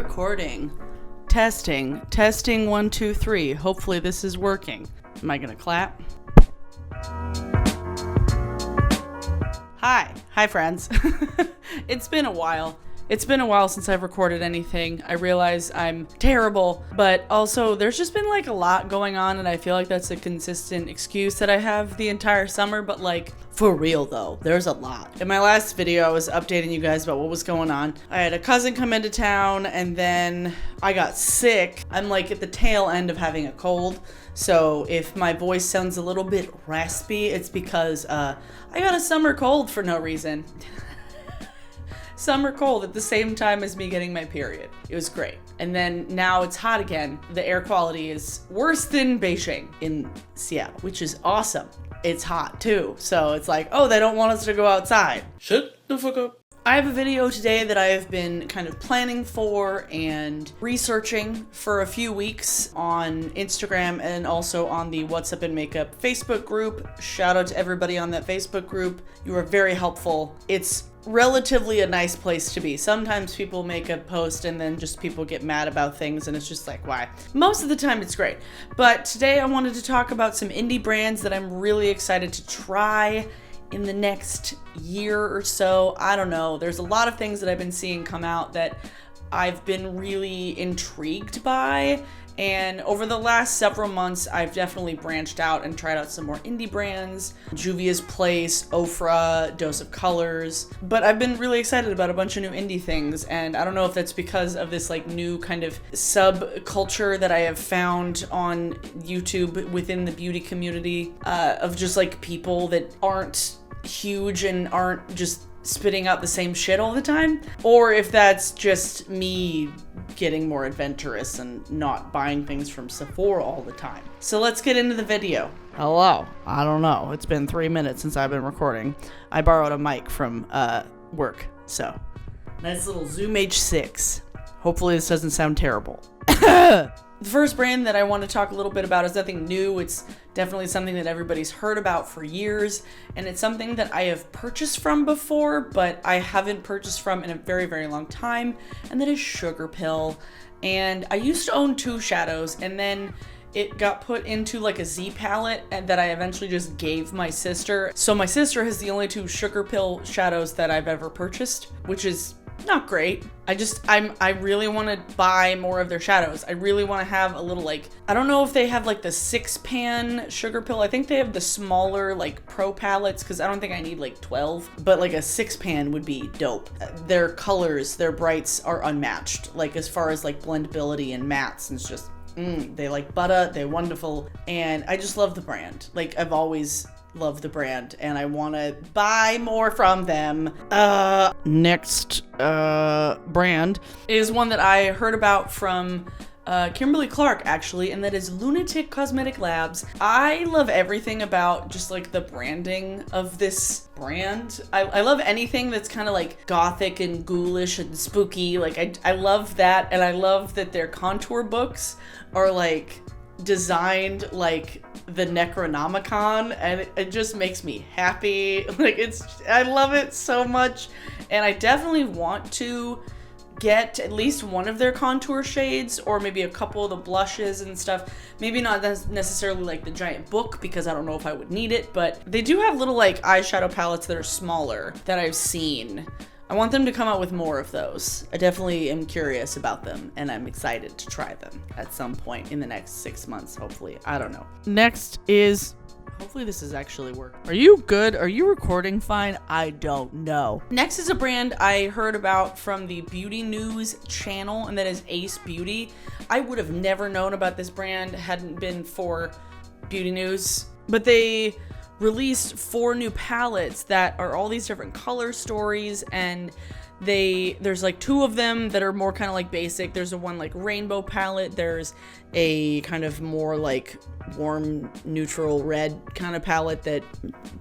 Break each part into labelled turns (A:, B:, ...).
A: recording. Testing 1 2 3. Hopefully this is working. Am I gonna clap? Hi friends. It's been a while since I've recorded anything. I realize I'm terrible, but also there's just been like a lot going on, and I feel like that's a consistent excuse that I have the entire summer, but like for real though, there's a lot. In my last video, I was updating you guys about what was going on. I had a cousin come into town, and then I got sick. I'm like at the tail end of having a cold, so if my voice sounds a little bit raspy, it's because I got a summer cold for no reason. Summer cold at the same time as me getting my period. It was great. And then now it's hot again. The air quality is worse than Beijing in Seattle, which is awesome. It's hot too. So it's like, oh, they don't want us to go outside. Shut the fuck up. I have a video today that I have been kind of planning for and researching for a few weeks on Instagram and also on the What's Up in Makeup Facebook group. Shout out to everybody on that Facebook group. You are very helpful. It's relatively a nice place to be. Sometimes people make a post and then just people get mad about things, and it's just like, why? Most of the time it's great. But today I wanted to talk about some indie brands that I'm really excited to try in the next year or so. I don't know. There's a lot of things that I've been seeing come out that I've been really intrigued by. And over the last several months, I've definitely branched out and tried out some more indie brands. Juvia's Place, Ofra, Dose of Colors. But I've been really excited about a bunch of new indie things. And I don't know if that's because of this like new kind of subculture that I have found on YouTube within the beauty community, of just like people that aren't huge and aren't just spitting out the same shit all the time, or if that's just me getting more adventurous and not buying things from Sephora all the time. So let's get into the video. Hello. I don't know. It's been 3 minutes since I've been recording. I borrowed a mic from work, so nice little Zoom H6. Hopefully this doesn't sound terrible. The first brand that I want to talk a little bit about is nothing new. It's definitely something that everybody's heard about for years, and it's something that I have purchased from before, but I haven't purchased from in a very, very long time, and that is Sugarpill. And I used to own 2 shadows, and then it got put into like a Z palette and that I eventually just gave my sister. So my sister has the only 2 Sugarpill shadows that I've ever purchased, which is not great. I really want to buy more of their shadows. I really want to have a little like, I don't know if they have like the 6-pan Sugarpill. I think they have the smaller like pro palettes, because I don't think I need like 12, but like a 6-pan would be dope. Their colors, their brights are unmatched. Like as far as like blendability and mattes, and it's just, they like butter, they're wonderful. And I just love the brand. Like I've always love the brand, and I want to buy more from them. Next brand is one that I heard about from Kimberly Clark, actually, and that is Lunatick Cosmetic Labs. I love everything about just like the branding of this brand. I love anything that's kind of like gothic and ghoulish and spooky. Like I love that, and I love that their contour books are like designed like the Necronomicon, and it just makes me happy. Like I love it so much, and I definitely want to get at least one of their contour shades, or maybe a couple of the blushes and stuff. Maybe not necessarily like the giant book, because I don't know if I would need it, but they do have little like eyeshadow palettes that are smaller that I've seen. I want them to come out with more of those. I definitely am curious about them, and I'm excited to try them at some point in the next 6 months, hopefully. I don't know. Next is, hopefully this is actually working. Are you good? Are you recording fine? I don't know. Next is a brand I heard about from the Beauty News channel, and that is Ace Beauty. I would have never known about this brand hadn't been for Beauty News, but they released 4 new palettes that are all these different color stories, and there's like 2 of them that are more kind of like basic. There's a one like rainbow palette. There's a kind of more like warm neutral red kind of palette that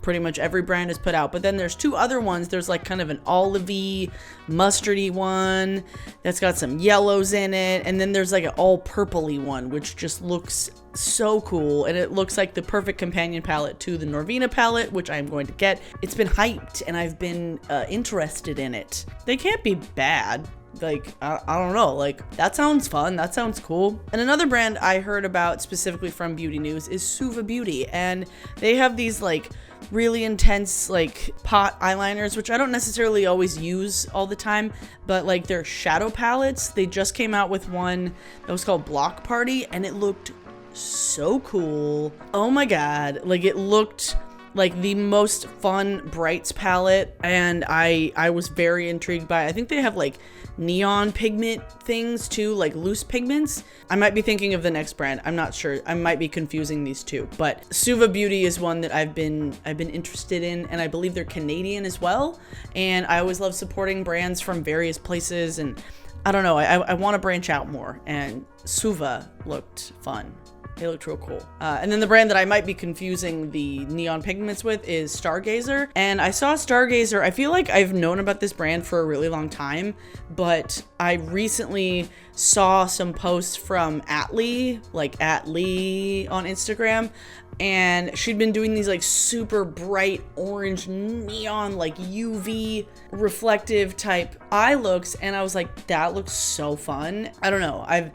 A: pretty much every brand has put out. But then there's 2 other ones. There's like kind of an olivey, mustardy one that's got some yellows in it, and then there's like an all purpley one, which just looks so cool, and it looks like the perfect companion palette to the Norvina palette, which I'm going to get. It's been hyped, and I've been interested in it. They can't be bad. Like, I don't know, like, that sounds fun, that sounds cool. And another brand I heard about specifically from Beauty News is Suva Beauty, and they have these like really intense like pot eyeliners, which I don't necessarily always use all the time, but like their shadow palettes, they just came out with one that was called Block Party, and it looked so cool. Oh my god, like it looked like the most fun brights palette, and I was very intrigued by it. I think they have like neon pigment things too, like loose pigments. I might be thinking of the next brand, I'm not sure, I might be confusing these two, but Suva Beauty is one that I've been interested in, and I believe they're Canadian as well, and I always love supporting brands from various places, and I don't know, I want to branch out more, and Suva looked fun. They looked real cool. And then the brand that I might be confusing the neon pigments with is Stargazer. And I saw Stargazer, I feel like I've known about this brand for a really long time, but I recently saw some posts from Atlee, like @Lee on Instagram, and she'd been doing these like super bright orange neon, like UV reflective type eye looks, and I was like, that looks so fun. I don't know, I've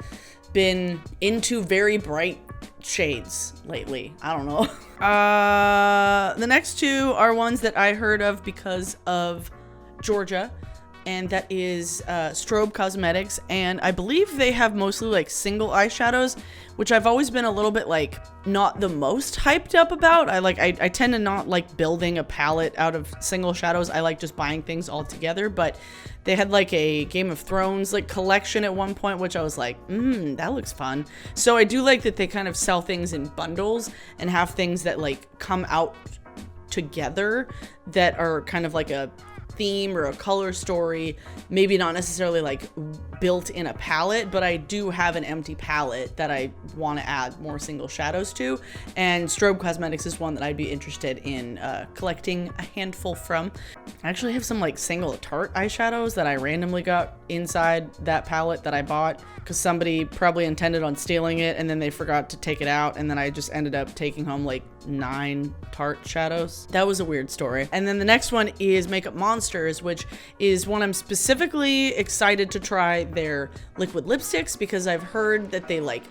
A: been into very bright shades lately. I don't know. The next two are ones that I heard of because of Georgia, and that is Strobe Cosmetics, and I believe they have mostly like single eyeshadows, which I've always been a little bit like not the most hyped up about. I tend to not like building a palette out of single shadows. I like just buying things all together, but they had like a Game of Thrones like collection at one point, which I was like, that looks fun. So I do like that they kind of sell things in bundles and have things that like come out together that are kind of like a theme or a color story, maybe not necessarily like built in a palette, but I do have an empty palette that I want to add more single shadows to, and Strobe Cosmetics is one that I'd be interested in collecting a handful from. I actually have some like single Tarte eyeshadows that I randomly got inside that palette that I bought because somebody probably intended on stealing it and then they forgot to take it out, and then I just ended up taking home like 9 Tarte shadows. That was a weird story. And then the next one is Makeup Monsters, which is one I'm specifically excited to try their liquid lipsticks because I've heard that they like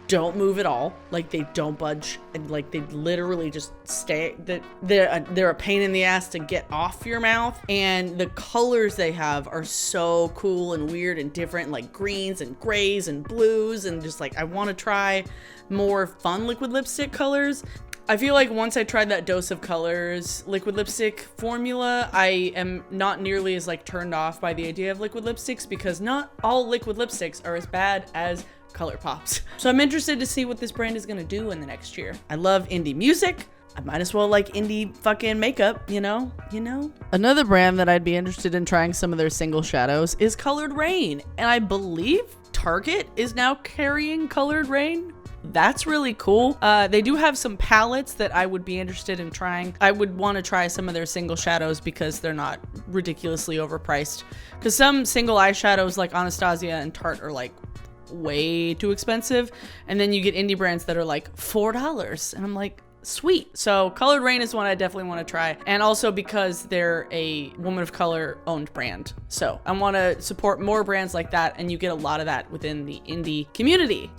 A: don't move at all, like they don't budge, and like they literally just stay, that they're a pain in the ass to get off your mouth, and the colors they have are so cool and weird and different, like greens and grays and blues, and just like I want to try more fun liquid lipstick colors. I feel like once I tried that Dose of Colors liquid lipstick formula, I am not nearly as like turned off by the idea of liquid lipsticks, because not all liquid lipsticks are as bad as ColourPop's. So I'm interested to see what this brand is gonna do in the next year. I love indie music. I might as well like indie fucking makeup, you know? Another brand that I'd be interested in trying some of their single shadows is Colored Raine, and I believe Target is now carrying Colored Raine. That's really cool. They do have some palettes that I would be interested in trying. I would want to try some of their single shadows because they're not ridiculously overpriced. Because some single eyeshadows like Anastasia and Tarte are like way too expensive. And then you get indie brands that are like $4. And I'm like, sweet. So Colored Raine is one I definitely want to try, and also because they're a woman of color owned brand, so I want to support more brands like that, and you get a lot of that within the indie community.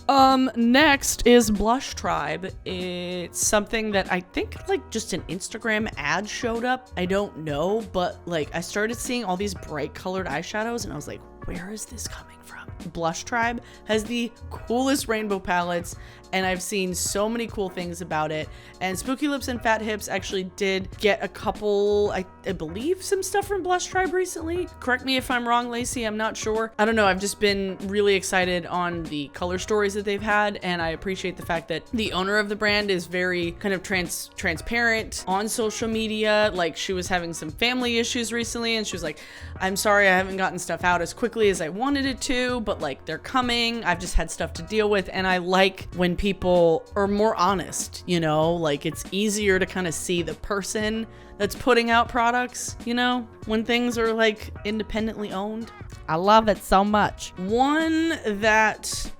A: Next is Blush Tribe. It's something that I think like just an Instagram ad showed up, I don't know, but like I started seeing all these bright colored eyeshadows and I was like, where is this coming from? Blush Tribe has the coolest rainbow palettes, and I've seen so many cool things about it. And Spooky Lips and Fat Hips actually did get a couple, I believe, some stuff from Blush Tribe recently. Correct me if I'm wrong, Lacey, I'm not sure. I don't know, I've just been really excited on the color stories that they've had, and I appreciate the fact that the owner of the brand is very kind of transparent on social media. Like, she was having some family issues recently, and she was like, I'm sorry I haven't gotten stuff out as quickly as I wanted it to, but like they're coming. I've just had stuff to deal with, and I like when people are more honest, you know, like it's easier to kind of see the person that's putting out products, you know, when things are like independently owned. I love it so much. One that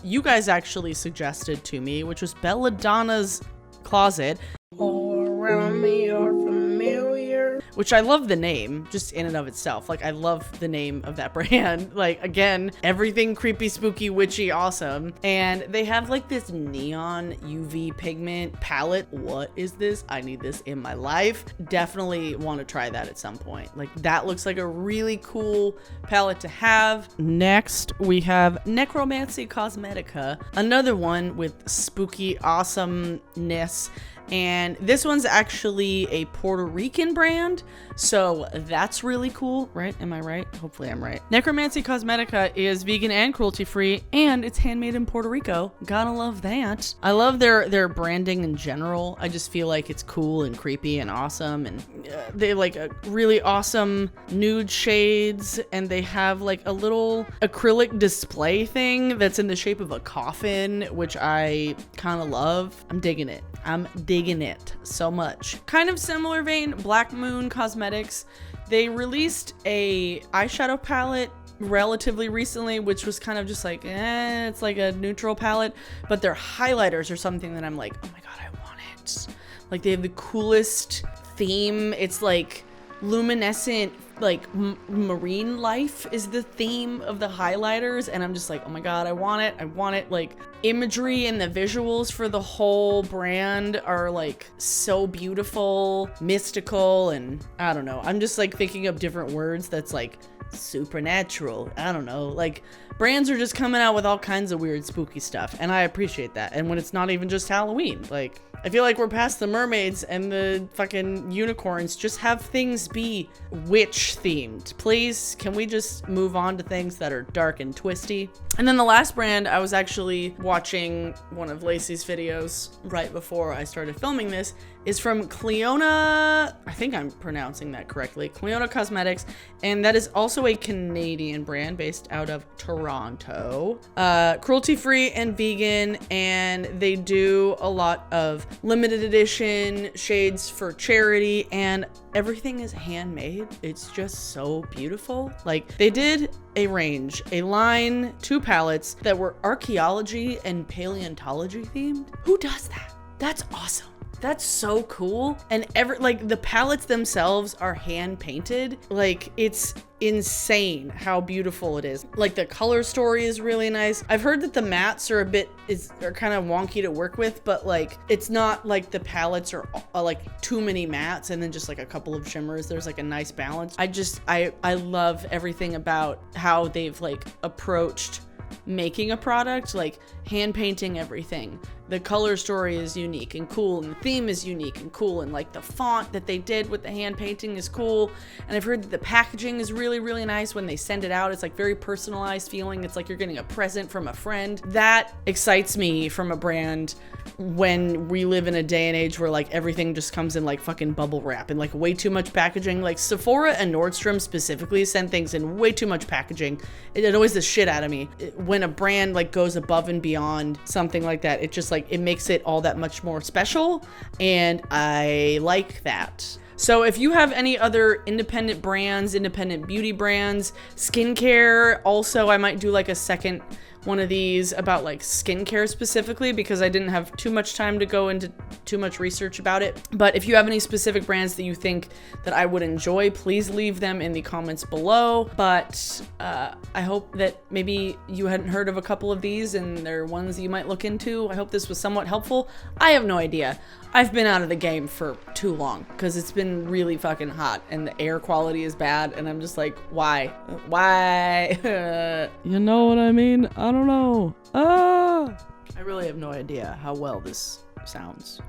A: you guys actually suggested to me, which was Belladonna's Closet. All around me are familiar. which I love the name just in and of itself. Like, I love the name of that brand. Like, again, everything creepy, spooky, witchy, awesome. And they have like this neon UV pigment palette. What is this? I need this in my life. Definitely want to try that at some point. Like, that looks like a really cool palette to have. Next, we have Necromancy Cosmetica, another one with spooky awesomeness. And this one's actually a Puerto Rican brand, so that's really cool, right? Am I right? Hopefully I'm right. Necromancy Cosmetica is vegan and cruelty-free, and it's handmade in Puerto Rico. Gotta love that. I love their branding in general. I just feel like it's cool and creepy and awesome, and they like a really awesome nude shades, and they have like a little acrylic display thing that's in the shape of a coffin, which I kind of love. I'm digging it. I'm digging it so much. Kind of similar vein, Black Moon Cosmetics. They released a eyeshadow palette relatively recently, which was kind of just like, it's like a neutral palette, but their highlighters are something that I'm like, oh my God, I want it. Like, they have the coolest theme. It's like luminescent, like marine life is the theme of the highlighters, and I'm just like, oh my God, I want it. I want it. Like, imagery and the visuals for the whole brand are like so beautiful, mystical, and I don't know, I'm just like thinking of different words that's like supernatural. I don't know, like, brands are just coming out with all kinds of weird spooky stuff, and I appreciate that. And when it's not even just Halloween, like, I feel like we're past the mermaids and the fucking unicorns. Just have things be witch themed. Please, can we just move on to things that are dark and twisty? And then the last brand, I was actually watching one of Lacey's videos right before I started filming this, is from Clionadh, I think I'm pronouncing that correctly, Clionadh Cosmetics, and that is also a Canadian brand based out of Toronto. Cruelty-free and vegan, and they do a lot of limited edition shades for charity, and everything is handmade. It's just so beautiful. Like, they did a range, a line, 2 palettes that were archaeology and paleontology themed. Who does that? That's awesome. That's so cool. And like, the palettes themselves are hand painted. Like, it's insane how beautiful it is. Like, the color story is really nice. I've heard that the mattes are kind of wonky to work with, but like, it's not like the palettes are like too many mattes and then just like a couple of shimmers. There's like a nice balance. I love everything about how they've like approached making a product, like hand painting everything. The color story is unique and cool, and the theme is unique and cool, and like the font that they did with the hand painting is cool. And I've heard that the packaging is really, really nice when they send it out. It's like very personalized feeling. It's like you're getting a present from a friend. That excites me from a brand when we live in a day and age where like everything just comes in like fucking bubble wrap and like way too much packaging. Like, Sephora and Nordstrom specifically send things in way too much packaging. It annoys the shit out of me. When a brand like goes above and beyond something like that, it just like, it makes it all that much more special, and I like that. So if you have any other independent brands, independent beauty brands, skincare, also I might do like a second one of these about like skincare specifically, because I didn't have too much time to go into too much research about it. But if you have any specific brands that you think that I would enjoy, please leave them in the comments below. But I hope that maybe you hadn't heard of a couple of these and they're ones you might look into. I hope this was somewhat helpful. I have no idea. I've been out of the game for too long because it's been really fucking hot and the air quality is bad, and I'm just like, why? Why? You know what I mean? I don't know. I really have no idea how well this sounds.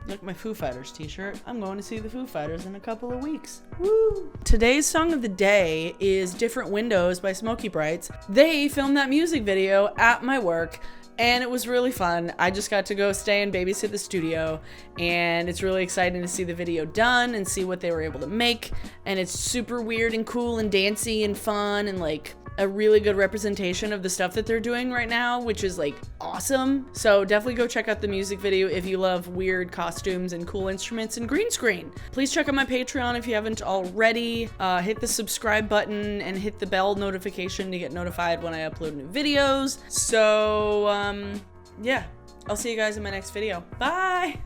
A: Look, my Foo Fighters t-shirt. I'm going to see the Foo Fighters in a couple of weeks. Woo! Today's song of the day is Different Windows by Smokey Brights. They filmed that music video at my work, and it was really fun. I just got to go stay and babysit the studio, and it's really exciting to see the video done and see what they were able to make. And it's super weird and cool and dancey and fun, and like a really good representation of the stuff that they're doing right now, which is like awesome. So definitely go check out the music video if you love weird costumes and cool instruments and green screen. Please check out my Patreon if you haven't already. Hit the subscribe button and hit the bell notification to get notified when I upload new videos. So yeah, I'll see you guys in my next video. Bye!